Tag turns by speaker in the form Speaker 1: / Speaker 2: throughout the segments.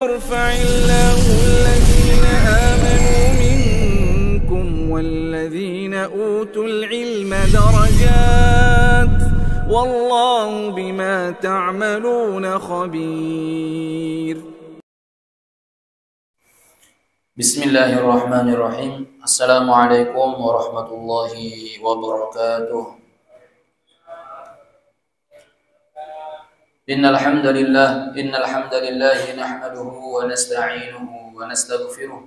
Speaker 1: يرفع الله الذين آمنوا منكم والذين أوتوا العلم درجات والله بما تعملون خبير.
Speaker 2: بسم الله الرحمن الرحيم. السلام عليكم ورحمة الله وبركاته. إن الحمد لله نحمده ونستعينه ونستغفره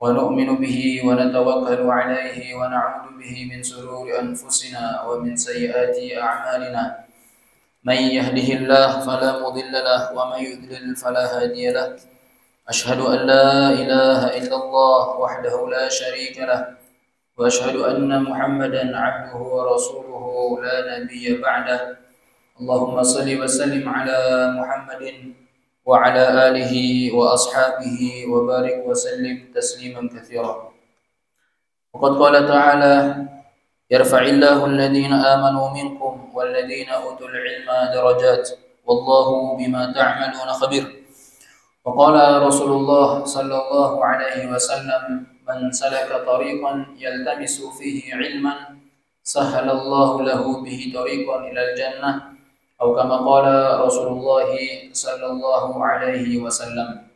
Speaker 2: ونؤمن به ونتوكل عليه ونعوذ به من شرور أنفسنا ومن سيئات أعمالنا. من يهده الله فلا مضل له ومن يضلل فلا هادي له. أشهد أن لا إله إلا الله وحده لا شريك له وأشهد أن محمدا عبده ورسوله لا نبي بعده. اللهم صل وسلم على محمد وعلى آله وأصحابه وبارك وسلم تسليما كثيرا. وقد قال تعالى: يرفع الله الذين آمنوا منكم والذين أوتوا العلم درجات والله بما تعملون خبير. وقال رسول الله صلى الله عليه وسلم: من سلك طريقا يلتمس فيه علما سهل الله له به طريقا إلى الجنة atau kama qala Rasulullah sallallahu alaihi wasallam.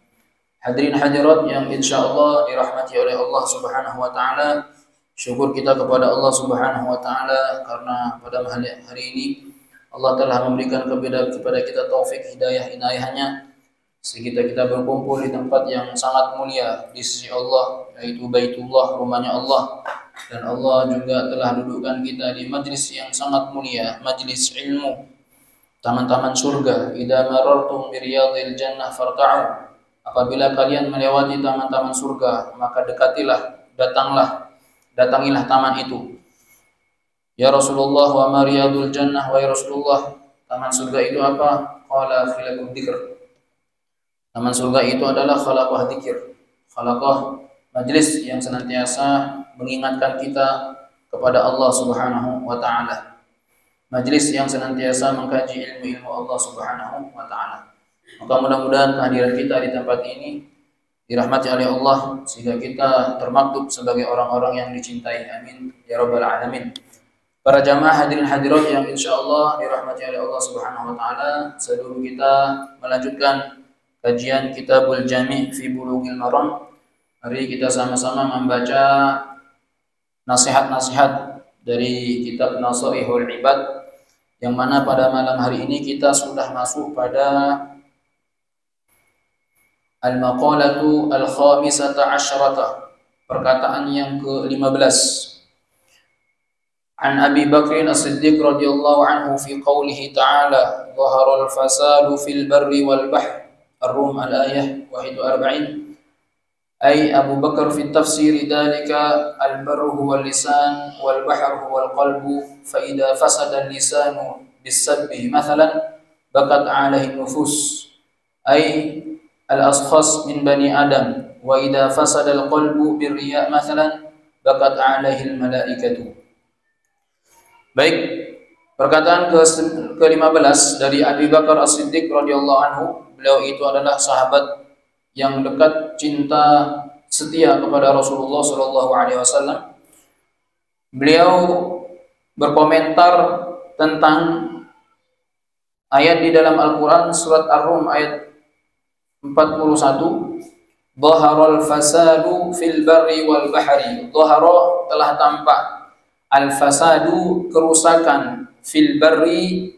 Speaker 2: Hadirin hadirat yang insyaallah dirahmati oleh Allah Subhanahu wa taala. Syukur kita kepada Allah Subhanahu wa taala karena pada hari ini Allah telah memberikan kepada kita taufik hidayah inayahnya sehingga kita berkumpul di tempat yang sangat mulia di sisi Allah, yaitu Baitullah, rumahnya Allah. Dan Allah juga telah dudukkan kita di majlis yang sangat mulia, majlis ilmu, taman-taman surga. Idza marartum bi riyadil jannah farta'u. Apabila kalian melewati taman-taman surga, maka datangilah taman itu. Ya Rasulullah, wa ma riyadul jannah, wa ya Rasulullah, taman surga itu apa? Qala khilaqud dzikr. Taman surga itu adalah khalaqah dzikir. Khalaqah majlis yang senantiasa mengingatkan kita kepada Allah Subhanahu wa taala. Majlis yang senantiasa mengkaji ilmu-ilmu Allah Subhanahu wa taala. Maka mudah-mudahan kehadiran kita di tempat ini dirahmati oleh Allah sehingga kita termaktub sebagai orang-orang yang dicintai. Amin ya rabbal alamin. Para jamaah hadirin hadirat yang insyaallah dirahmati oleh Allah Subhanahu wa taala, sebelum kita melanjutkan kajian Kitabul Jami' fi Bulughil Maram, mari kita sama-sama membaca nasihat-nasihat dari kitab Nasaihul Ibad, yang mana pada malam hari ini kita sudah masuk pada al-maqalatu al-khamisata asyrata, perkataan yang ke-15. An Abi Bakr As-Siddiq radhiyallahu anhu fi qawlihi ta'ala: "Dhahara al-fasadu fil barri wal bahr." Ar-Rum al-ayah 41. أي أبو بكر في التفسير ذلك البر هو اللسان والبحر هو القلب فإذا فسد اللسان بالسب مثلا بكت عليه النفوس أي الأشخاص من بني آدم وإذا فسد القلب بالرياء مثلا بكت عليه الملائكة. Baik, perkataan ke-15 dari Abi Bakar As-Siddiq radhiyallahu anhu. Beliau itu adalah sahabat yang dekat, cinta setia kepada Rasulullah sallallahu alaihi wasallam. Beliau berkomentar tentang ayat di dalam Al-Qur'an surat Ar-Rum ayat 41. Dhaharal fasadu fil barri wal bahri. Dhahara telah tampak, al-fasadu kerusakan, fil barri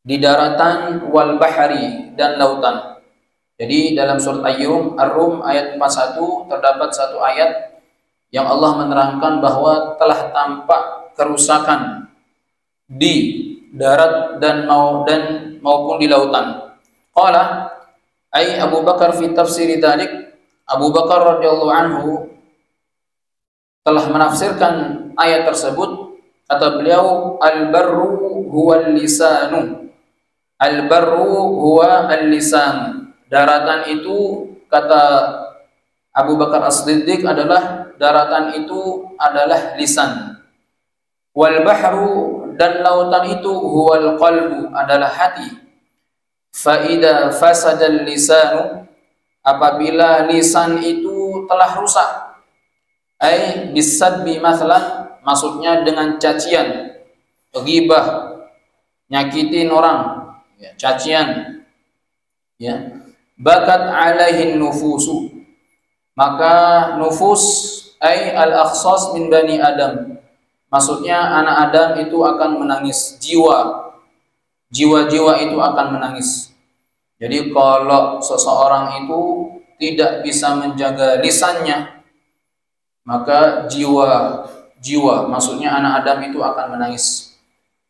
Speaker 2: di daratan, wal bahri dan lautan. Jadi dalam surat Ar-Rum ayat 41 terdapat satu ayat yang Allah menerangkan bahwa telah tampak kerusakan di darat dan maupun di lautan. Qala ay Abu Bakar fi tafsir dzalik. Abu Bakar radhiyallahu anhu telah menafsirkan ayat tersebut. Kata beliau, al-barru huwal lisanu. Al-barru huwa al-lisan. Daratan itu, kata Abu Bakar As-Siddiq, daratan itu adalah lisan. Wal bahru, dan lautan itu, huwal qalbu, adalah hati. Fa idza fasadal lisanu, apabila lisan itu telah rusak, ai bisadbi mathalan, maksudnya dengan cacian, ghibah, nyakitin orang, ya, cacian, ya, bakat alaihin nufusu, maka nufus ai al-akhsas min bani Adam, maksudnya anak Adam itu akan menangis, jiwa-jiwa itu akan menangis. Jadi kalau seseorang itu tidak bisa menjaga lisannya, maka jiwa maksudnya anak Adam itu akan menangis.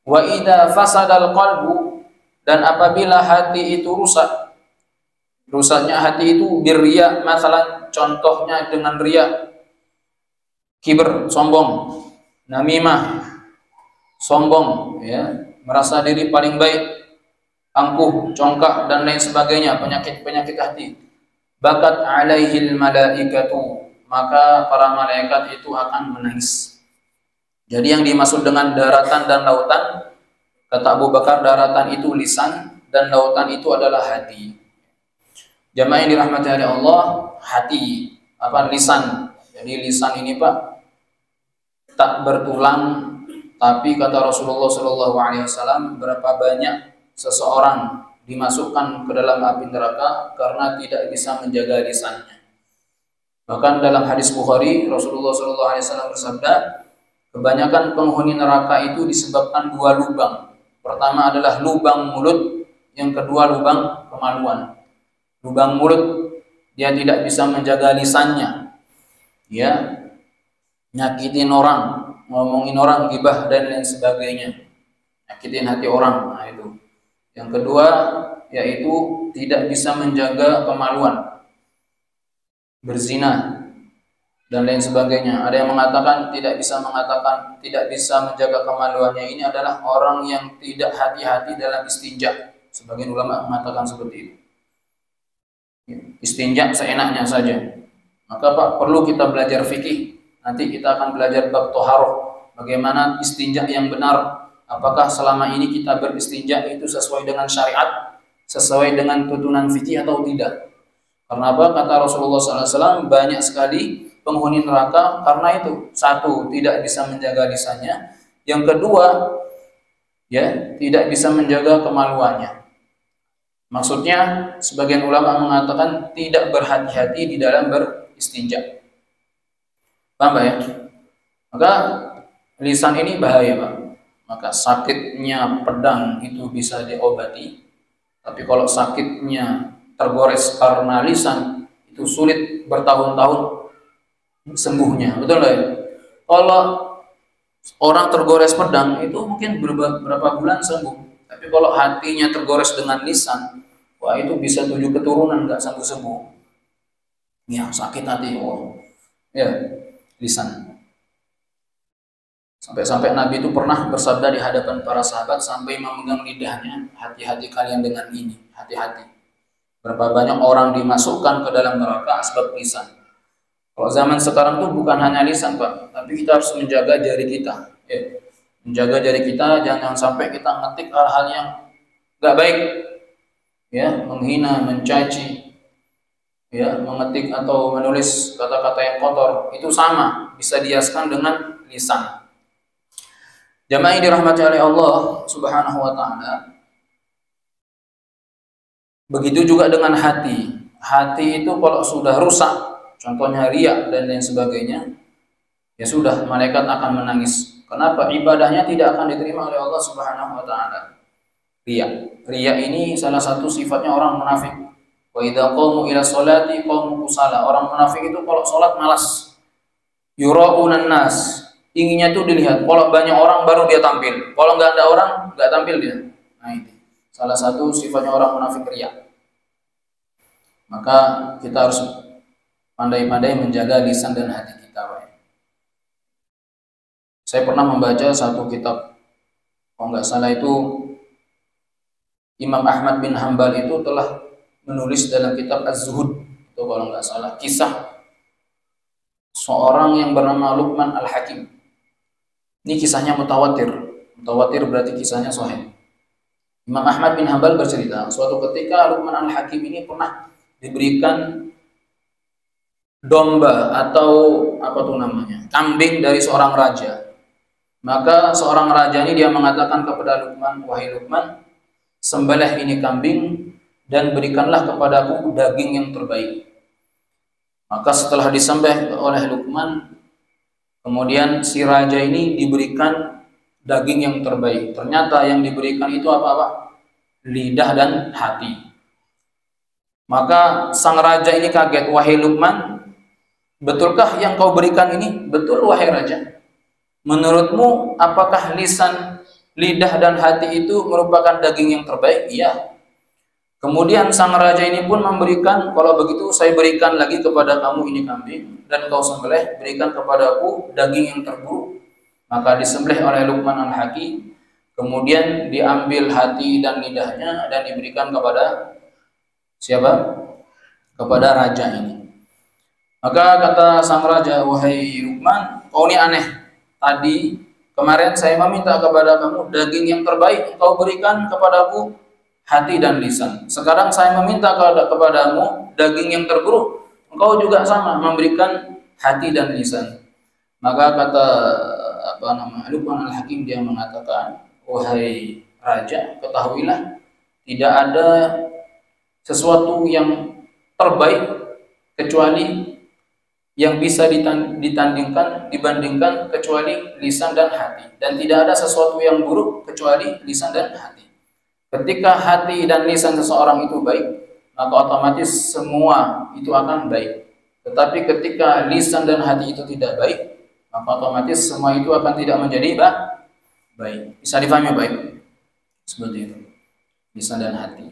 Speaker 2: Wa idza fasadal qalbu, dan apabila hati itu rusak, rusaknya hati itu birriya, masalah contohnya dengan riya, kibr, sombong, namimah, sombong, ya, merasa diri paling baik, angkuh, congkak dan lain sebagainya, penyakit hati. Bakat alaihil malaikatu, maka para malaikat itu akan menangis. Jadi yang dimaksud dengan daratan dan lautan, kata Abu Bakar, daratan itu lisan dan lautan itu adalah hati. Jamaah yang dirahmati oleh Allah, hati, lisan. Jadi lisan ini Pak tak bertulang, tapi kata Rasulullah SAW, berapa banyak seseorang dimasukkan ke dalam api neraka karena tidak bisa menjaga lisannya. Bahkan dalam hadis Bukhari, Rasulullah SAW bersabda, kebanyakan penghuni neraka itu disebabkan dua lubang. Pertama adalah lubang mulut, yang kedua lubang kemaluan. Lubang mulut, dia tidak bisa menjaga lisannya, ya, nyakitin orang, ngomongin orang, gibah dan lain sebagainya, nyakitin hati orang. Nah itu. Yang kedua yaitu tidak bisa menjaga kemaluan, berzina dan lain sebagainya. Ada yang mengatakan tidak bisa menjaga kemaluannya ini adalah orang yang tidak hati-hati dalam istinja. Sebagian ulama mengatakan seperti itu. Istinja seenaknya saja. Maka Pak, perlu kita belajar fikih. Nanti kita akan belajar bab thaharah, bagaimana istinja yang benar. Apakah selama ini kita beristinja itu sesuai dengan syariat, sesuai dengan tuntunan fikih atau tidak? Karena apa? Kata Rasulullah SAW, banyak sekali penghuni neraka karena itu. Satu, tidak bisa menjaga lisannya. Yang kedua, ya, tidak bisa menjaga kemaluannya. Maksudnya, sebagian ulama mengatakan tidak berhati-hati di dalam beristinja. Paham Pak ya? Maka lisan ini bahaya Pak. Maka sakitnya pedang itu bisa diobati, tapi kalau sakitnya tergores karena lisan itu sulit bertahun-tahun sembuhnya, betul nggak ya? Kalau orang tergores pedang itu mungkin berapa bulan sembuh, tapi kalau hatinya tergores dengan lisan, wah itu bisa 7 keturunan nggak sembuh-sembuh. Ya sakit hati, oh ya lisan. Sampai-sampai Nabi itu pernah bersabda di hadapan para sahabat sampai memegang lidahnya, hati-hati kalian dengan ini, hati-hati. Berapa banyak orang dimasukkan ke dalam neraka sebab lisan. Kalau zaman sekarang tuh bukan hanya lisan Pak, tapi kita harus menjaga jari kita. Ya. Menjaga jari kita, jangan sampai kita ngetik hal-hal yang nggak baik, ya, menghina, mencaci, ya, mengetik atau menulis kata-kata yang kotor, itu sama, bisa dihiaskan dengan lisan. Jamaah yang dirahmati oleh Allah Subhanahu wa taala. Begitu juga dengan hati. Hati itu kalau sudah rusak, contohnya riya dan lain sebagainya, ya sudah, malaikat akan menangis. Kenapa? Ibadahnya tidak akan diterima oleh Allah Subhanahu wa taala. Riya. Riya ini salah satu sifatnya orang munafik. Wa idza qamu ila sholati qamu kusala. Orang munafik itu kalau sholat malas. Yura'unan nas. Inginnya tuh dilihat. Kalau banyak orang baru dia tampil. Kalau nggak ada orang, nggak tampil dia. Nah ini salah satu sifatnya orang munafik riya. Maka kita harus pandai-pandai menjaga lisan dan hati kita. Saya pernah membaca satu kitab, kalau nggak salah itu Imam Ahmad bin Hanbal itu telah menulis dalam kitab Az-Zuhud, itu kalau nggak salah, kisah seorang yang bernama Luqman Al-Hakim. Ini kisahnya mutawatir. Mutawatir berarti kisahnya sahih. Imam Ahmad bin Hanbal bercerita, suatu ketika Luqman Al-Hakim ini pernah diberikan domba atau apa tuh namanya, kambing dari seorang raja. Maka seorang raja ini dia mengatakan kepada Luqman, wahai Luqman, sembelih ini kambing dan berikanlah kepadaku daging yang terbaik. Maka setelah disembelih oleh Luqman, kemudian si raja ini diberikan daging yang terbaik. Ternyata yang diberikan itu apa-apa? Lidah dan hati. Maka sang raja ini kaget, wahai Luqman, betulkah yang kau berikan ini? Betul wahai raja. Menurutmu apakah lisan, lidah dan hati itu merupakan daging yang terbaik? Iya. Kemudian sang raja ini pun memberikan, kalau begitu saya berikan lagi kepada kamu ini kambing dan kau sembelih, berikan kepadaku daging yang terburuk. Maka disembelih oleh Luqman Al-Hakim, kemudian diambil hati dan lidahnya dan diberikan kepada siapa? Kepada raja ini. Maka kata sang raja, wahai Luqman, kau ini aneh. Tadi kemarin saya meminta kepada kamu daging yang terbaik, kau berikan kepadaku hati dan lisan. Sekarang saya meminta kepadamu daging yang terburuk, engkau juga sama memberikan hati dan lisan. Maka kata Luqman Al-Hakim, dia mengatakan, wahai raja, ketahuilah tidak ada sesuatu yang terbaik kecuali yang bisa dibandingkan kecuali lisan dan hati, dan tidak ada sesuatu yang buruk kecuali lisan dan hati. Ketika hati dan lisan seseorang itu baik, maka otomatis semua itu akan baik. Tetapi ketika lisan dan hati itu tidak baik, maka otomatis semua itu akan tidak menjadi baik. Bisa difahami baik? Seperti itu. Lisan dan hati.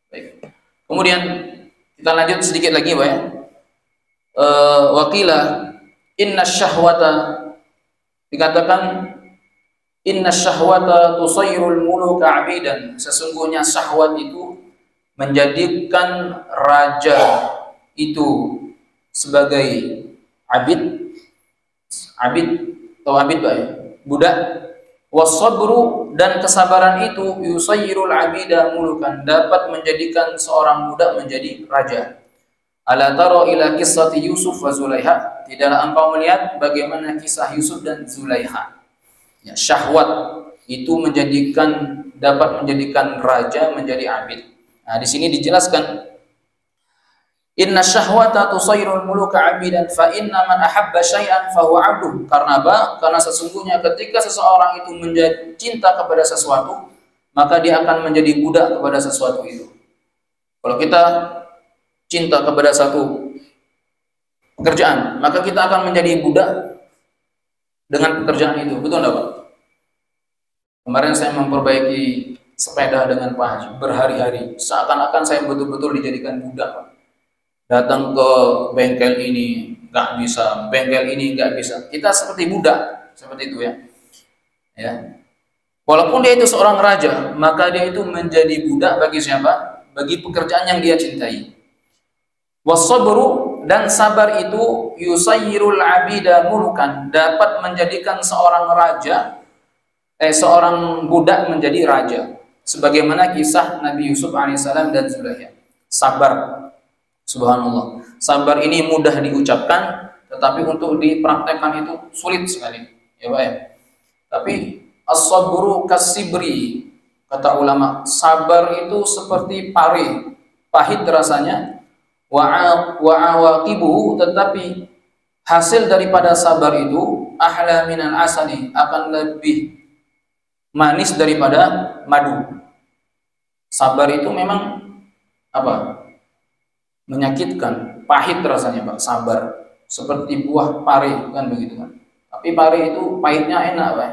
Speaker 2: Baik. Kemudian kita lanjut sedikit lagi, Pak ya. Wakila inna syahwata, dikatakan inna syahwata tusayrul muluka abidan, sesungguhnya syahwat itu menjadikan raja itu sebagai abid atau abid budak. Wasabru, dan kesabaran itu yusayrul abida mulukan, dapat menjadikan seorang budak menjadi raja. Ala tara ila qissati Yusuf wa Zulaiha, tidaklah engkau melihat bagaimana kisah Yusuf dan Zulaiha. Ya, syahwat itu dapat menjadikan raja menjadi abid. Nah, di sini dijelaskan inna syahwata tusayrul muluka abidan fa inna man ahabba syai'an fa huwa 'abduh. Karena apa? Karena sesungguhnya ketika seseorang itu cinta kepada sesuatu, maka dia akan menjadi budak kepada sesuatu itu. Kalau kita cinta kepada satu pekerjaan, maka kita akan menjadi budak dengan pekerjaan itu. Betul enggak, Pak? Kemarin saya memperbaiki sepeda dengan Pak Haji berhari-hari, seakan-akan saya betul-betul dijadikan budak, Pak. Datang ke bengkel ini nggak bisa, bengkel ini nggak bisa. Kita seperti budak, seperti itu ya. Ya. Walaupun dia itu seorang raja, maka dia itu menjadi budak bagi siapa? Bagi pekerjaan yang dia cintai. Wasabru, dan sabar itu yusayyirul abida mulukan, dapat menjadikan seorang budak menjadi raja. Sebagaimana kisah Nabi Yusuf alaihissalam dan Zulaiha. Sabar, subhanallah. Sabar ini mudah diucapkan, tetapi untuk dipraktekkan itu sulit sekali. Ya Pak ya. Tapi as-sabru kasibri, kata ulama, sabar itu seperti pari, pahit rasanya. Wa'awaqibuhu, tetapi hasil daripada sabar itu ahla minal asali, akan lebih manis daripada madu. Sabar itu memang apa? Menyakitkan, pahit rasanya, Pak. Sabar seperti buah pari, kan begitu kan. Tapi pari itu pahitnya enak, Pak.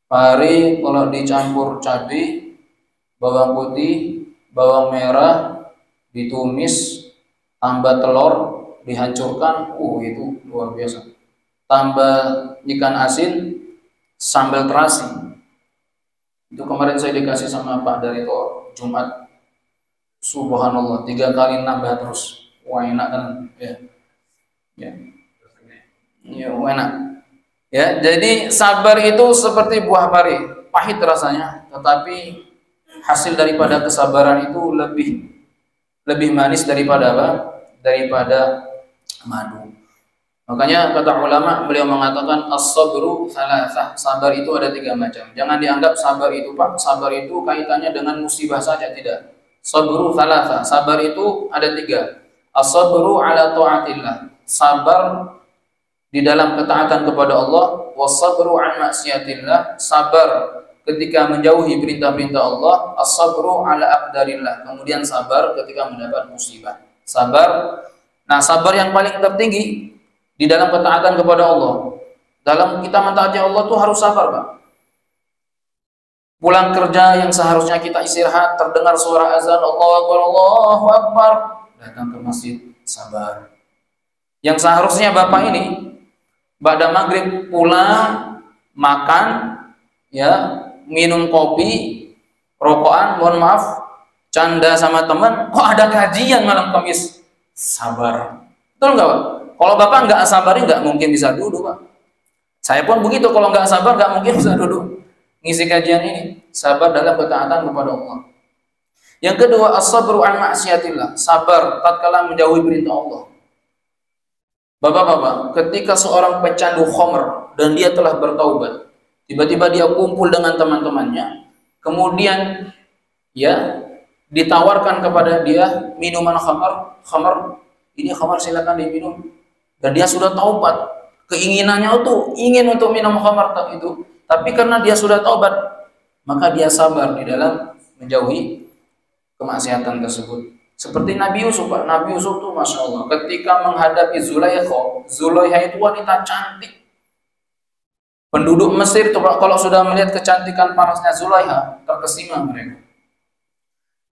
Speaker 2: Pari kalau dicampur cabai, bawang putih, bawang merah, ditumis, tambah telur, dihancurkan, itu luar biasa. Tambah ikan asin, sambal terasi. Itu kemarin saya dikasih sama Pak Darito Jumat. Subhanallah, 3 kali nambah terus. Wah, enak kan? Ya, enak. Ya, jadi sabar itu seperti buah pari, pahit rasanya, tetapi hasil daripada kesabaran itu lebih manis daripada apa? Daripada madu. Makanya kata ulama, beliau mengatakan as-sabru thalathah, sabar itu ada 3 macam. Jangan dianggap sabar itu Pak, sabar itu kaitannya dengan musibah saja, tidak. Sabru thalathah, sabar itu ada 3. As-sabru ala ta'atillah, sabar di dalam ketaatan kepada Allah, was-sabru an maksiatillah, sabar ketika menjauhi perintah-perintah Allah, as-sabru ala aqdarillah, kemudian sabar ketika mendapat musibah. Sabar. Nah, sabar yang paling tertinggi di dalam ketaatan kepada Allah. Dalam kita mentaati Allah tuh harus sabar, Pak. Pulang kerja yang seharusnya kita istirahat, terdengar suara azan, Allahu Akbar, Allahu Akbar, datang ke masjid, sabar. Yang seharusnya Bapak ini ba'da maghrib pulang, makan, ya, minum kopi, rokokan, mohon maaf, canda sama teman, kok ada kajian malam Kamis, sabar. Betul nggak, Pak? Kalau Bapak nggak sabarin, nggak mungkin bisa duduk, Pak. Saya pun begitu, kalau nggak sabar, nggak mungkin bisa duduk ngisi kajian ini. Sabar dalam ketaatan kepada Allah. Yang kedua, as-sabru an maksiatillah, sabar tatkala menjauhi perintah Allah. Bapak-bapak, ketika seorang pecandu khamr dan dia telah bertaubat, tiba-tiba dia kumpul dengan teman-temannya, kemudian ya ditawarkan kepada dia minuman khamr, ini khamr silakan diminum, dan dia sudah taubat, keinginannya itu ingin untuk minum khamr itu, tapi karena dia sudah taubat, maka dia sabar di dalam menjauhi kemaksiatan tersebut. Seperti Nabi Yusuf, Pak. Nabi Yusuf tuh Masya Allah, ketika menghadapi Zulaikha itu wanita cantik. Penduduk Mesir tuh, Pak, kalau sudah melihat kecantikan parasnya Zulaikha, terkesima mereka.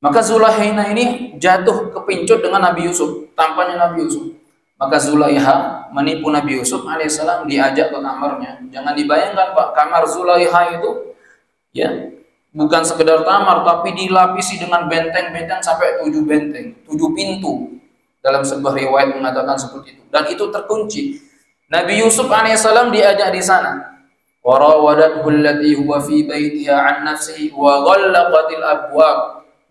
Speaker 2: Maka Zulaikha ini jatuh kepincut dengan Nabi Yusuf, tampaknya Nabi Yusuf. Maka Zulaikha menipu Nabi Yusuf alaihissalam, diajak ke kamarnya. Jangan dibayangkan, Pak, kamar Zulaikha itu ya bukan sekedar kamar, tapi dilapisi dengan benteng-benteng sampai 7 benteng, 7 pintu. Dalam sebuah riwayat mengatakan seperti itu. Dan itu terkunci. Nabi Yusuf alaihissalam diajak di sana. Warawadathu allati huwa fi baitiha an nafsihi wa ghallaqatil abwab.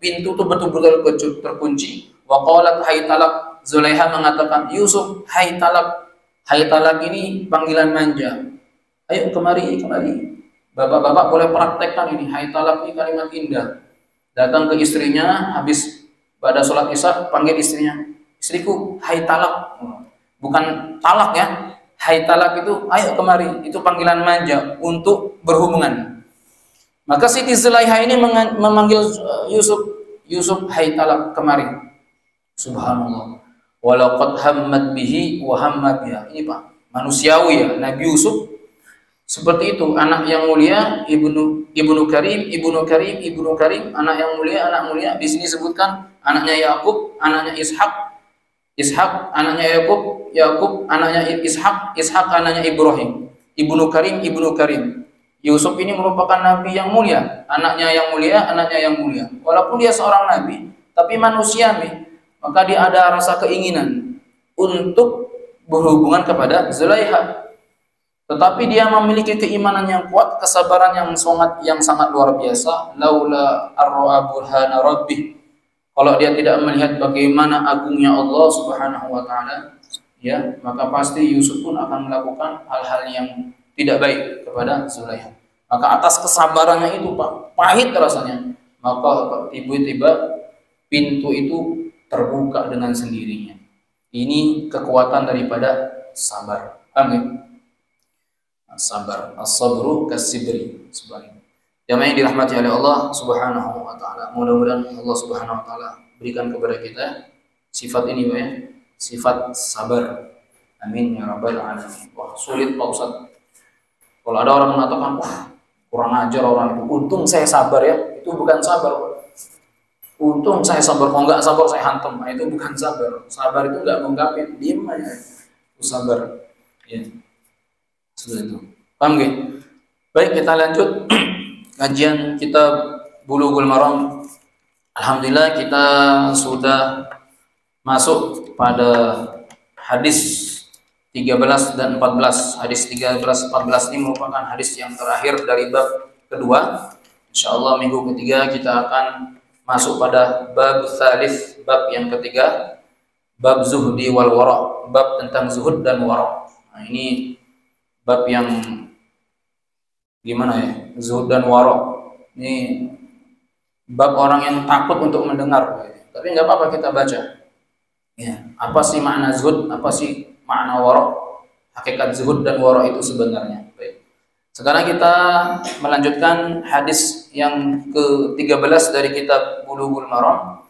Speaker 2: Pintu itu betul-betul terkunci. Wa qalat hay talak. Zulaikha mengatakan, Yusuf, hai talak. Hai talak ini panggilan manja. Ayo kemari, kemari. Bapak-bapak boleh praktekkan ini. Hai talak ini kalimat indah. Datang ke istrinya, habis pada sholat isya, panggil istrinya. Istriku, hai talak. Bukan talak ya. Hai talak itu, ayo kemari. Itu panggilan manja untuk berhubungan. Maka Siti Zulaikha ini memanggil Yusuf, hai talak, kemari. Subhanallah. Walaqad hammat bihi wa hamma biha. Ini Pak, manusiawi ya, Nabi Yusuf seperti itu, anak yang mulia, ibnu Karim, anak yang mulia, anak mulia. Di sini sebutkan anaknya Yakub, anaknya Ishak anaknya Yakub anaknya Ishak anaknya Ibrahim. Ibnu Karim. Yusuf ini merupakan nabi yang mulia, anaknya yang mulia. Walaupun dia seorang nabi, tapi manusiawi. Maka dia ada rasa keinginan untuk berhubungan kepada Zulaikha. Tetapi dia memiliki keimanan yang kuat, kesabaran yang sangat luar biasa. Laula ar-ra'a burhana rabbih. Kalau dia tidak melihat bagaimana agungnya Allah Subhanahu wa taala, ya, maka pasti Yusuf pun akan melakukan hal-hal yang tidak baik kepada Zulaikha. Maka atas kesabarannya itu, Pak, pahit rasanya, maka tiba-tiba pintu itu terbuka dengan sendirinya. Ini kekuatan daripada sabar. Amin. Sabar, as-sabru kas-sibri. Jamaah yang dirahmati oleh Allah Subhanahu wa taala. Mudah-mudahan Allah Subhanahu wa taala berikan kepada kita sifat ini, Pak, ya. Sifat sabar. Amin ya rabbal alamin. Wah, sulit Pak Ustaz. Kalau ada orang mengatakan, wah, kurang ajar orang itu. Untung saya sabar ya. Itu bukan sabar, Pak. Untung saya sabar, kalau nggak sabar saya hantam. Nah, itu bukan sabar. Sabar itu nggak mengungkapin, diam aja. Itu sabar. Ya. Sudah itu. Paham nggak? Baik, kita lanjut kajian kitab Bulughul Maram. Alhamdulillah kita sudah masuk pada hadis 13 dan 14. Hadis 13 14 ini merupakan hadis yang terakhir dari bab kedua. Insyaallah minggu ketiga kita akan masuk pada bab tsalits, bab yang ketiga, bab zuhdi wal wara, bab tentang zuhud dan wara. Nah, ini bab yang gimana ya? Zuhud dan wara. Ini bab orang yang takut untuk mendengar. Tapi nggak apa-apa kita baca. Ya, apa sih makna zuhud? Apa sih makna wara? Hakikat zuhud dan wara itu sebenarnya. Baik. Sekarang kita melanjutkan hadis yang ke-13 dari kitab Bulughul Maram.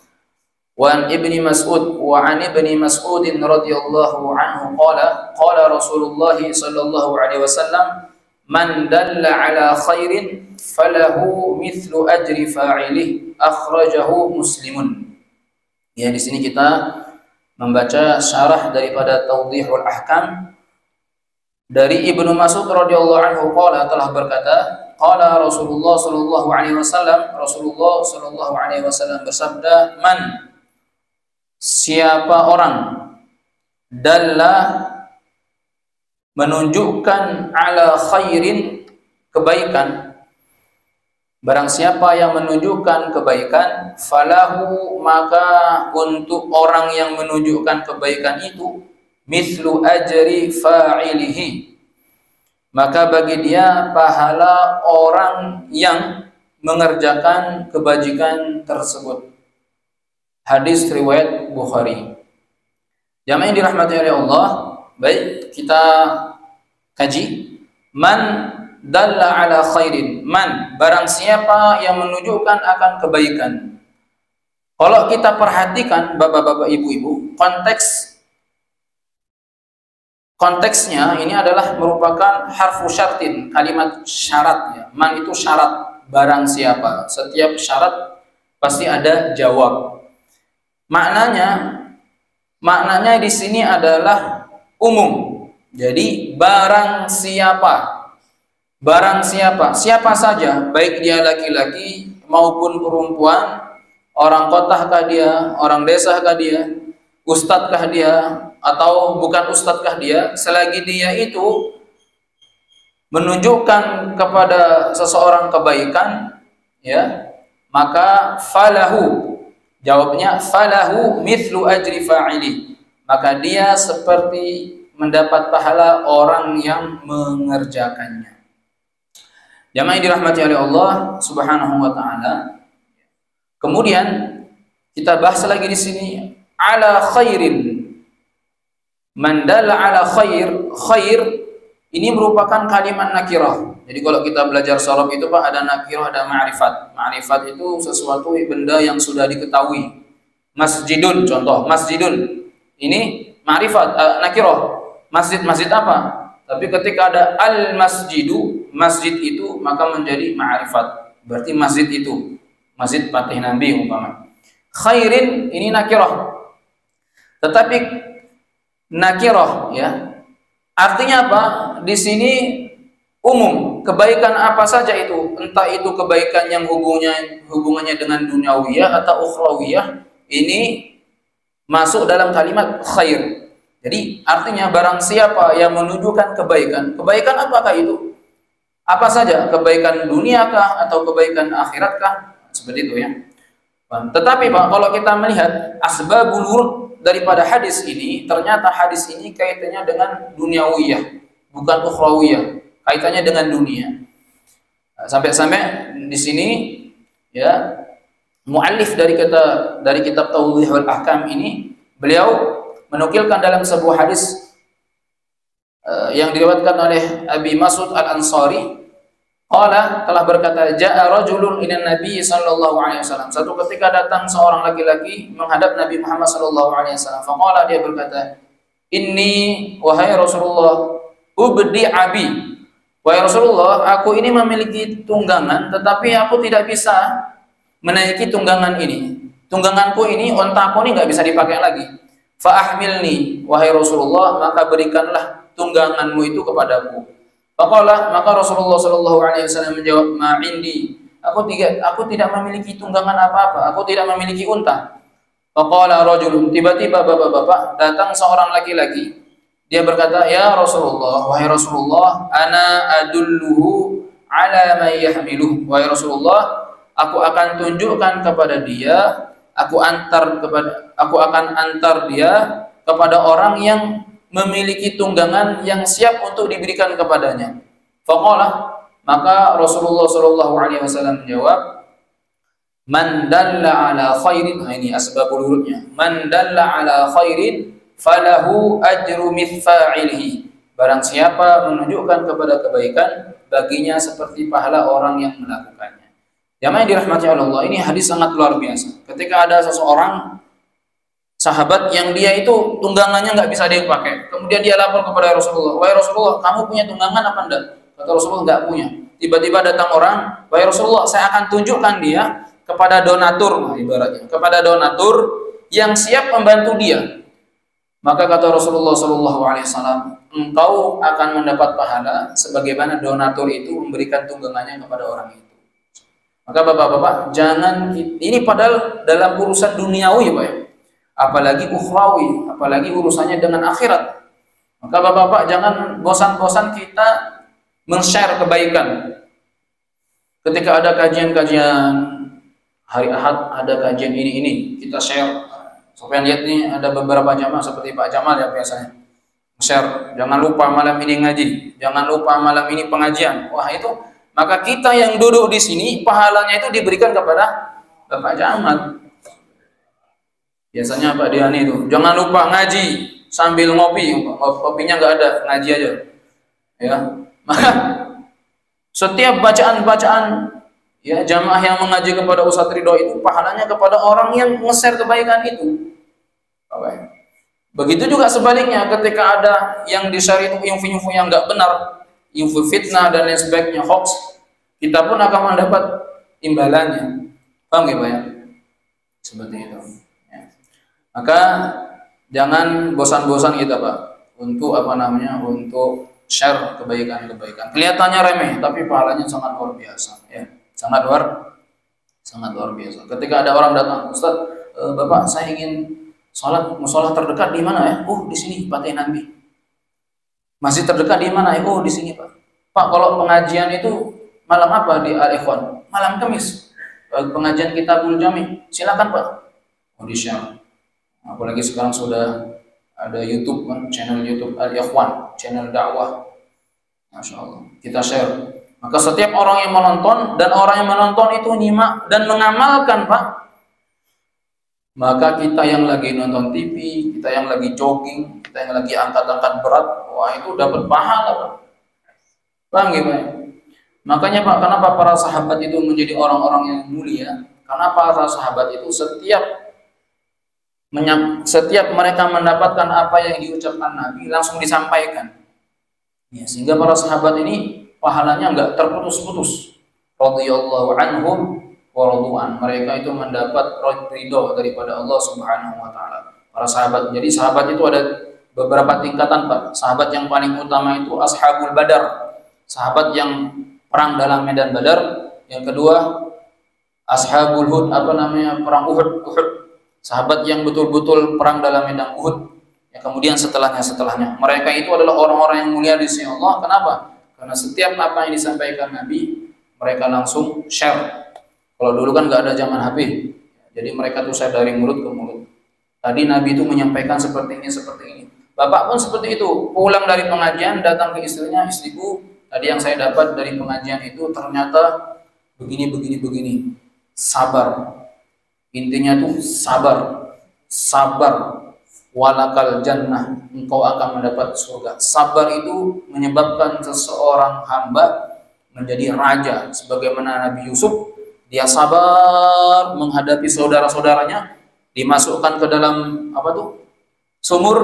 Speaker 2: Wa Ibni Mas'ud wa an Ibni Mas'ud radhiyallahu anhu qala Rasulullah sallallahu alaihi wasallam man dalla ala khairin falahu mithlu ajri fa'ilih akhrajahu Muslimun. Ya, di sini kita membaca syarah daripada Tawdihul Ahkam dari Ibnu Mas'ud radhiyallahu anhu telah berkata, qala Rasulullah sallallahu alaihi wasallam, Rasulullah sallallahu alaihi wasallam bersabda, man, siapa orang dalla menunjukkan ala khairin kebaikan, barang siapa yang menunjukkan kebaikan, falahu maka untuk orang yang menunjukkan kebaikan itu mithlu ajri fa'ilihi, maka bagi dia pahala orang yang mengerjakan kebajikan tersebut. Hadis riwayat Bukhari. Jamaah yang dirahmati oleh Allah, baik kita kaji. Man dalla ala khairin, man barang siapa yang menunjukkan akan kebaikan. Kalau kita perhatikan bapak-bapak ibu-ibu, konteksnya ini adalah merupakan harfu syartin, kalimat syarat ya. Man itu syarat, barang siapa. Setiap syarat pasti ada jawab. Maknanya di sini adalah umum. Jadi barang siapa, siapa saja, baik dia laki-laki maupun perempuan, orang kota kah dia, orang desa kah dia, ustadz kah dia, atau bukan ustadz kah dia, selagi dia itu menunjukkan kepada seseorang kebaikan, ya, maka falahu, jawabnya falahu mithlu ajri fa'ili, maka dia seperti mendapat pahala orang yang mengerjakannya. Jamaah yang dirahmati oleh Allah Subhanahu wa taala. Kemudian kita bahas lagi di sini ala khairin. Man dalla ala khair ini merupakan kalimat nakirah. Jadi kalau kita belajar sharaf itu Pak, ada nakirah, ada ma'rifat. Ma'rifat itu sesuatu benda yang sudah diketahui. Masjidun, contoh, masjidun. Ini ma'rifat, nakirah. Masjid apa? Tapi ketika ada al-masjidu, masjid itu maka menjadi ma'rifat. Berarti masjid itu, Masjid Patih Nabi umpama. Khairin ini nakirah. Tetapi nakirah ya. Artinya apa? Di sini umum, kebaikan apa saja itu, entah itu kebaikan yang hubungannya dengan duniawiyah atau ukhrawiyah, ini masuk dalam kalimat khair. Jadi artinya barang siapa yang menunjukkan kebaikan apakah itu? Apa saja, kebaikan duniakah atau kebaikan akhiratkah? Seperti itu ya. Tetapi Pak, kalau kita melihat asbabul wurud daripada hadis ini, ternyata hadis ini kaitannya dengan duniawiyah, bukan ukhrawiyah, kaitannya dengan dunia. Sampai-sampai di sini ya, muallif dari kitab Tawdihul Ahkam ini, beliau menukilkan dalam sebuah hadis yang diriwayatkan oleh Abi Mas'ud Al-Ansari, telah berkata, ja'a rajulun ila Nabi sallallahu alaihi wasallam. Satu ketika datang seorang laki-laki menghadap Nabi Muhammad sallallahu alaihi wasallam. Faqala, dia berkata, inni, wahai Rasulullah, ubdi abi. Wahai Rasulullah, aku ini memiliki tunggangan, tetapi aku tidak bisa menaiki tunggangan ini. Tungganganku ini, ontaku ini nggak bisa dipakai lagi. Fa'ahmilni, wahai Rasulullah, maka berikanlah tungganganmu itu kepadaku. Maka Rasulullah sallallahu alaihi wasallam menjawab, ma'indi, aku tidak memiliki tunggangan apa-apa, aku tidak memiliki unta. Faqala rajulun, tiba-tiba bapak-bapak datang seorang laki-laki. Dia berkata, ya Rasulullah, wahai Rasulullah, ana adulluhu ala man yahmiluh. Wahai Rasulullah, aku akan tunjukkan kepada dia aku akan antar dia kepada orang yang memiliki tunggangan yang siap untuk diberikan kepadanya. Faqala, maka Rasulullah sallallahu alaihi wasallam menjawab, man dalla ala khairin, ini asbabul wurudnya, man dalla ala khairin falahu ajru mithfa'ilihi, barang siapa menunjukkan kepada kebaikan, baginya seperti pahala orang yang melakukannya. Jamaah yang dirahmati Allah, ini hadis sangat luar biasa. Ketika ada seseorang sahabat yang dia itu tunggangannya nggak bisa dia pakai, kemudian dia lapor kepada Rasulullah, wahai Rasulullah, kamu punya tunggangan apa enggak? Kata Rasulullah, nggak punya. Tiba-tiba datang orang, wahai Rasulullah, saya akan tunjukkan dia kepada donatur, ibaratnya kepada donatur yang siap membantu dia. Maka kata Rasulullah SAW, engkau akan mendapat pahala sebagaimana donatur itu memberikan tunggangannya kepada orang itu. Maka bapak-bapak, jangan, ini padahal dalam urusan duniawi Pak ya, apalagi ukhrawi, apalagi urusannya dengan akhirat. Maka bapak-bapak jangan bosan-bosan kita men-share kebaikan. Ketika ada kajian-kajian hari Ahad, ada kajian ini kita share. Supaya lihat nih, ada beberapa jamaah seperti Pak Jamal ya biasanya share, jangan lupa malam ini ngaji, jangan lupa malam ini pengajian. Wah itu, maka kita yang duduk di sini pahalanya itu diberikan kepada Bapak Jamal. Biasanya Pak Diani itu, jangan lupa ngaji sambil ngopi, kopinya nggak ada, ngaji aja. Ya, maka setiap bacaan-bacaan ya jamaah yang mengaji kepada Ustadz Ridho itu pahalanya kepada orang yang nge-share kebaikan itu. Begitu juga sebaliknya, ketika ada yang di-share itu info-info yang nggak benar, info fitnah dan lain sebagainya, hoax, kita pun akan mendapat imbalannya. Paham ya Pak ya? Seperti itu. Ya. Maka jangan bosan-bosan kita Pak untuk untuk share kebaikan-kebaikan. Kelihatannya remeh, tapi pahalanya sangat luar biasa. Ya, sangat luar biasa. Ketika ada orang datang, Ustaz, Bapak, saya ingin sholat, musola terdekat di mana ya? Oh, di sini Pak Nabi. Masih terdekat di mana? Oh, di sini Pak. Pak, kalau pengajian itu malam apa di Al-Ikhwan? Malam Kamis. Pengajian Kitabul Jami. Silakan Pak. Oh, di-share. Apalagi sekarang sudah ada YouTube kan, channel YouTube Al-Ikhwan, channel dakwah. Masya Allah. Kita share. Maka setiap orang yang menonton dan orang yang menonton itu nyimak dan mengamalkan Pak. Maka kita yang lagi nonton TV, kita yang lagi jogging, kita yang lagi angkat-angkat berat, wah itu dapat pahala Pak. Paham gimana? Makanya Pak, kenapa para sahabat itu menjadi orang-orang yang mulia? Karena para sahabat itu setiap mereka mendapatkan apa yang diucapkan Nabi langsung disampaikan. Ya, sehingga para sahabat ini pahalanya enggak terputus-putus. Radhiyallahu anhum wa radu'an. Mereka itu mendapat ridho daripada Allah Subhanahu wa taala. Para sahabat. Jadi sahabat itu ada beberapa tingkatan Pak. Sahabat yang paling utama itu Ashabul Badar. Sahabat yang perang dalam medan Badar. Yang kedua Ashabul Hud, perang Uhud. Sahabat yang betul-betul perang dalam medan Uhud. Ya, kemudian setelahnya. Mereka itu adalah orang-orang yang mulia di sisi Allah. Kenapa? Karena setiap apa yang disampaikan Nabi, mereka langsung share. Kalau dulu kan nggak ada zaman HP, jadi mereka tuh share dari mulut ke mulut. Tadi Nabi itu menyampaikan seperti ini. Bapak pun seperti itu. Pulang dari pengajian, datang ke istrinya, istriku, tadi yang saya dapat dari pengajian itu ternyata begini. Sabar. Intinya tuh sabar. Walakal jannah, engkau akan mendapat surga. Sabar itu menyebabkan seseorang hamba menjadi raja. Sebagaimana Nabi Yusuf, dia sabar menghadapi saudara-saudaranya, dimasukkan ke dalam sumur.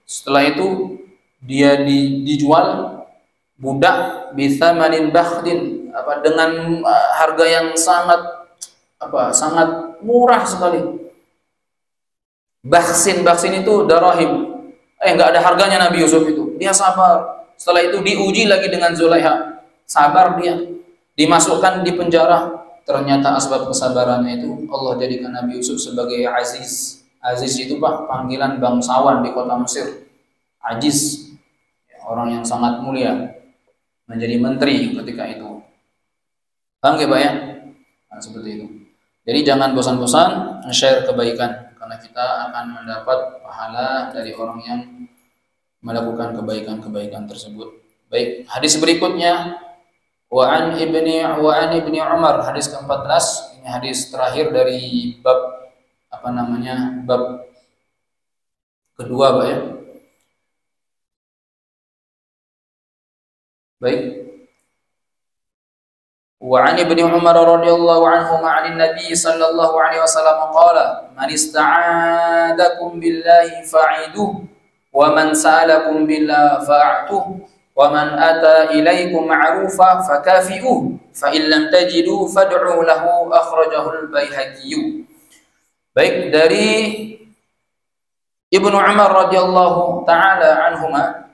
Speaker 2: Setelah itu dia dijual budak bisa manin bakhdin, dengan harga yang sangat murah sekali. Baksin itu darahim. Nggak ada harganya Nabi Yusuf itu. Dia sabar. Setelah itu diuji lagi dengan Zulaiha. Sabar dia. Dimasukkan di penjara. Ternyata asbab kesabarannya itu Allah jadikan Nabi Yusuf sebagai aziz. Aziz itu Pak, panggilan bangsawan di kota Mesir. Aziz, orang yang sangat mulia, menjadi menteri ketika itu. Paham nggak Pak ya? Nah, seperti itu. Jadi jangan bosan-bosan share kebaikan, karena kita akan mendapat pahala dari orang yang melakukan kebaikan-kebaikan tersebut. Baik, hadis berikutnya wa an ibni Umar, hadis ke-14. Ini hadis terakhir dari bab bab kedua, Pak ya. Baik. Wa an ibni Umar radhiyallahu anhu ma'an Nabi sallallahu alaihi wasallam qala man ista'adakum billahi fa'iduhu wa man sa'alakum billahi fa'atuhu wa man ata ilaikum ma'rufa fakafi'uhu fa in lam tajidu fad'u lahu, akhrajahu al-Baihaqi. Baik, dari Ibnu Umar radhiyallahu taala anhuma,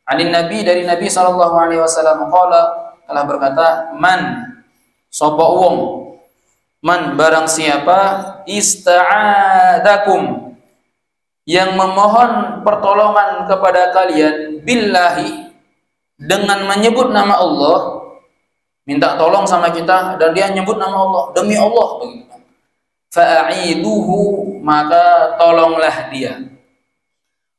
Speaker 2: Nabi, dari Nabi sallallahu alaihi wasallam qala, telah berkata, man sapa wong, man barang siapa ista'adakum yang memohon pertolongan kepada kalian billahi dengan menyebut nama Allah, minta tolong sama kita dan dia nyebut nama Allah, demi Allah begitu kan, fa'iduhu maka tolonglah dia.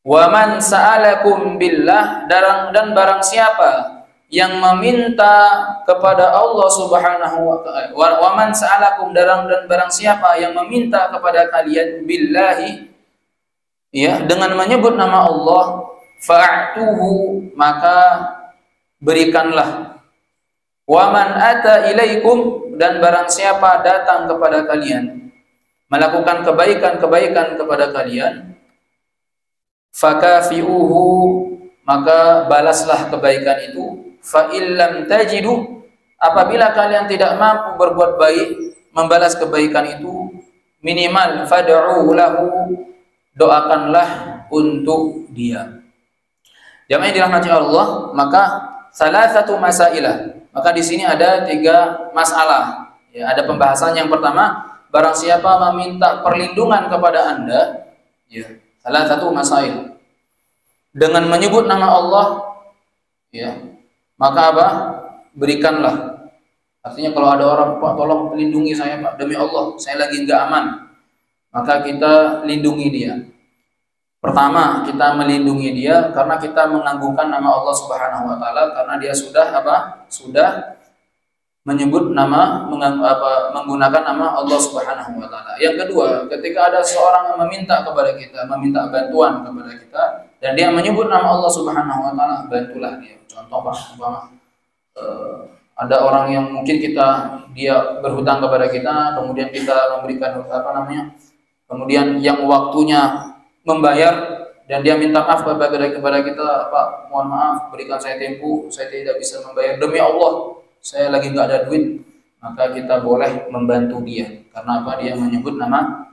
Speaker 2: Wa man sa'alakum billah, dan barang siapa yang meminta kepada Allah Subhanahu wa ta'ala, wa man sa'alakum, dan barang siapa yang meminta kepada kalian billahi, ya, dengan menyebut nama Allah, fa'tuhu maka berikanlah. Wa man ata ilaikum, dan barang siapa datang kepada kalian melakukan kebaikan kepada kalian, fakafi'uhu maka balaslah kebaikan itu. Fa illam tajidu, apabila kalian tidak mampu berbuat baik, membalas kebaikan itu, minimal fad'u lahu, doakanlah untuk dia. Jamaah yang dirahmati Allah, maka salah satu masailah, maka di sini ada 3 masalah. Ya, ada pembahasan yang pertama, barang siapa meminta perlindungan kepada Anda, ya, salah satu masail dengan menyebut nama Allah, ya, maka apa? Berikanlah. Artinya kalau ada orang, Pak tolong lindungi saya Pak, demi Allah saya lagi nggak aman, maka kita lindungi dia. Pertama, kita melindungi dia karena kita mengagungkan nama Allah Subhanahu wa taala, karena dia sudah apa? Sudah menyebut nama, menggunakan nama Allah Subhanahu wa taala. Yang kedua, ketika ada seorang yang meminta kepada kita, meminta bantuan kepada kita, dan dia menyebut nama Allah Subhanahu wa taala, bantulah dia. Contoh Pak, ada orang yang mungkin dia berhutang kepada kita, kemudian kita memberikan kemudian yang waktunya membayar dan dia minta maaf kepada kita, Pak mohon maaf, berikan saya tempo, saya tidak bisa membayar, demi Allah saya lagi nggak ada duit, maka kita boleh membantu dia. Karena apa? Dia menyebut nama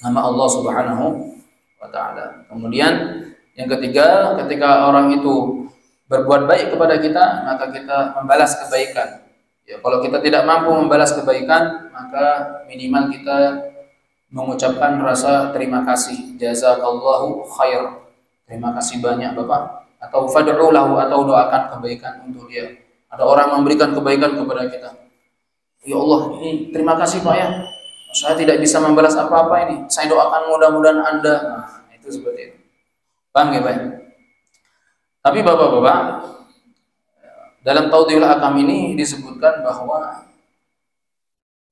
Speaker 2: Allah Subhanahu wa taala. Kemudian yang ketiga, ketika orang itu berbuat baik kepada kita, maka kita membalas kebaikan. Ya, kalau kita tidak mampu membalas kebaikan, maka minimal kita mengucapkan rasa terima kasih, jazakallahu khair, terima kasih banyak Bapak, atau fad'u lahu, atau doakan kebaikan untuk dia. Ada orang memberikan kebaikan kepada kita, ya Allah ini terima kasih Pak ya, saya tidak bisa membalas apa-apa ini, saya doakan mudah-mudahan Anda. Nah, itu seperti itu. Paham ya Pak? Tapi Bapak-bapak, dalam Tawdihul Ahkam ini disebutkan bahwa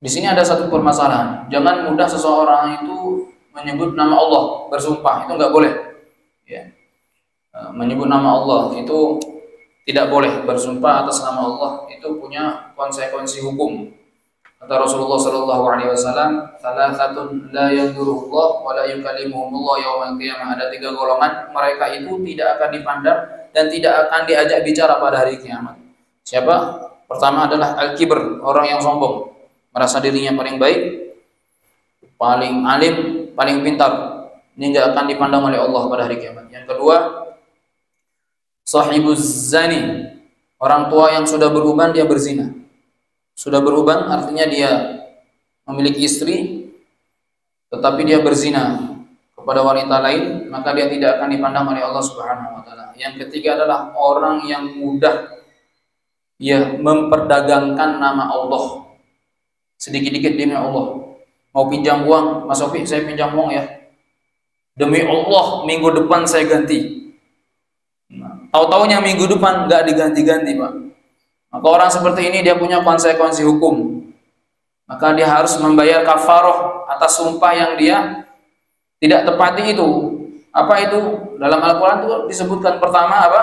Speaker 2: di sini ada satu permasalahan. Jangan mudah seseorang itu menyebut nama Allah, bersumpah, itu nggak boleh. Ya. Menyebut nama Allah itu tidak boleh, bersumpah atas nama Allah itu punya konsekuensi hukum. Kata Rasulullah Sallallahu Alaihi Wasallam, "Salasatun la yadurullah wa la yukallimuhumullah yaumal qiyamah." Ada 3 golongan, mereka itu tidak akan dipandang dan tidak akan diajak bicara pada hari kiamat. Siapa? Pertama adalah al-kibr, orang yang sombong, merasa dirinya paling baik, paling alim, paling pintar. Ini tidak akan dipandang oleh Allah pada hari kiamat. Yang kedua, sahibuz zani, orang tua yang sudah beruban dia berzina. Sudah beruban artinya dia memiliki istri tetapi dia berzina kepada wanita lain, maka dia tidak akan dipandang oleh Allah Subhanahu wa taala. Yang ketiga adalah orang yang mudah ya memperdagangkan nama Allah sedikit-dikit demi Allah. mau pinjam uang, Mas Sofi saya pinjam uang ya, demi Allah minggu depan saya ganti. Nah, tahu-taunya minggu depan nggak diganti-ganti Pak. Maka orang seperti ini dia punya konsekuensi hukum. Maka dia harus membayar kafaroh atas sumpah yang dia tidak tepati itu. Apa itu? Dalam Al-Quran itu disebutkan pertama apa?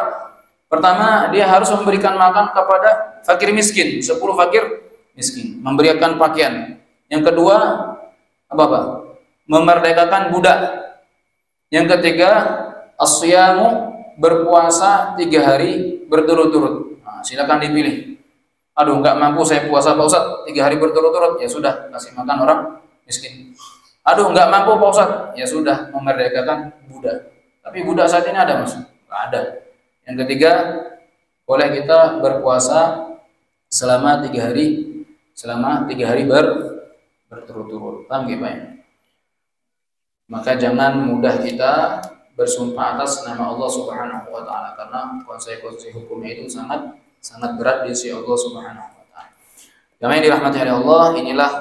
Speaker 2: Pertama dia harus memberikan makan kepada fakir miskin, 10 fakir miskin, memberikan pakaian. Yang kedua apa Pak? Memerdekakan budak. Yang ketiga as-siyamu, berpuasa 3 hari berturut-turut. Nah, silakan dipilih. Aduh nggak mampu saya puasa Pak Ustadz 3 hari berturut-turut, ya sudah kasih makan orang miskin. Aduh nggak mampu Pak Ustadz, ya sudah memerdekakan budak. Tapi budak saat ini ada Mas? Nggak ada. Yang ketiga, boleh kita berpuasa selama 3 hari berturut-turut. Paham ya Pak? Maka jangan mudah kita bersumpah atas nama Allah Subhanahu wa taala karena konsekuensi hukumnya itu sangat berat di sisi Allah Subhanahu wa taala. Yang dirahmati oleh Allah, inilah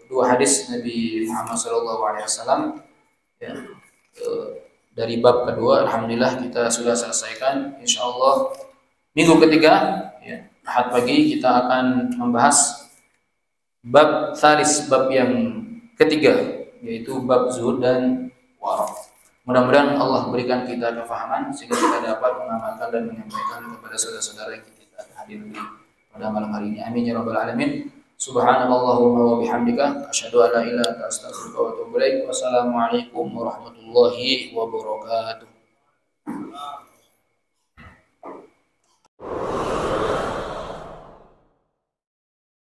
Speaker 2: 2 hadis Nabi Muhammad SAW ya, dari bab kedua. Alhamdulillah kita sudah selesaikan. Insyaallah minggu ketiga ya, Ahad pagi kita akan membahas bab salis, bab yang ketiga, yaitu bab zuhud dan waraq. Mudah-mudahan Allah berikan kita kefahaman sehingga kita dapat mengamalkan dan menyampaikan kepada saudara-saudara yang kita hadir di pada malam hari ini. Amin ya rabbal alamin. Subhanallahumma wa bihamdika asyhadu an la ilaha illa anta astaghfiruka wa atubu ilaik. Wassalamualaikum warahmatullahi wabarakatuh.